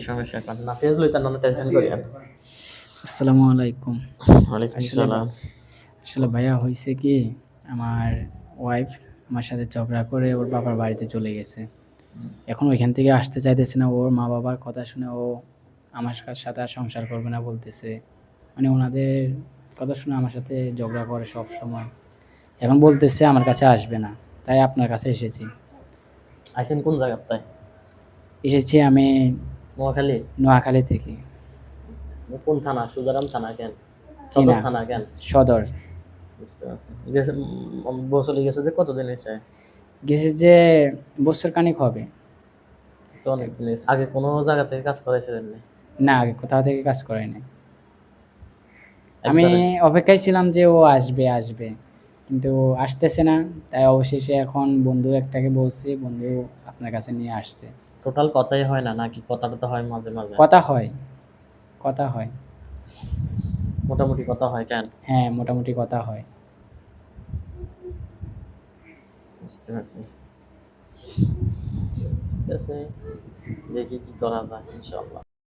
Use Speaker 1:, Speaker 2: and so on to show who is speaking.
Speaker 1: সমস্যা কর না ফেজ লইতা না টেনশন করি না।
Speaker 2: আসসালামু আলাইকুম।
Speaker 1: ওয়ালাইকুম
Speaker 2: আসলে
Speaker 1: সালাম।
Speaker 2: আসলে ভাইয়া হয়েছে কি, আমার ওয়াইফ আমার সাথে ঝগড়া করে ওর বাবার বাড়িতে চলে গেছে। এখন ওইখান থেকে আসতে চাইতেছে না। ওর মা বাবার কথা শুনে ও আমার সাথে আর সংসার করবে না বলতেছে। মানে ওনাদের কথা শুনে আমার সাথে ঝগড়া করে সব সময়। এখন বলতেছে আমার কাছে আসবে না, তাই আপনার কাছে এসেছি।
Speaker 1: আইছেন কোন জায়গাটায়?
Speaker 2: এসেছি আমি
Speaker 1: নোয়াখালী?
Speaker 2: নোয়াখালী থেকে।
Speaker 1: কোন থানা? সুজারাম থানা কেন? সদর
Speaker 2: চীনা
Speaker 1: থানা কেন?
Speaker 2: সদর।
Speaker 1: বুঝতে পারছি। গেছে বছরে গেছে যে কতদিন হয়েছে?
Speaker 2: গেছে যে বছর খানেক হবে।
Speaker 1: তো অনেক দিন হয়েছে। আগে কোনো জায়গা থেকে কাজ করাইছিলেন না?
Speaker 2: না, আগে কোথাও থেকে কাজ করে নাই। আমি
Speaker 1: একবারে?
Speaker 2: অপেক্ষায় ছিলাম যে ও আসবে আসবে, কিন্তু আসতেছে না। তাই অবশেষে এখন বন্ধু একটাকে বলছি, বন্ধু আপনার কাছে নিয়ে আসছে।
Speaker 1: টোটাল কথাই হয় না নাকি কথাটা তো হয় মাঝে মাঝে?
Speaker 2: কথা হয়, কথা হয়।
Speaker 1: মোটামুটি কথা হয় কেন?
Speaker 2: হ্যাঁ, মোটামুটি কথা হয়।
Speaker 1: বুঝতে পারছি। ঠিক আছে, দেখি কি করা যায় ইনশাআল্লাহ।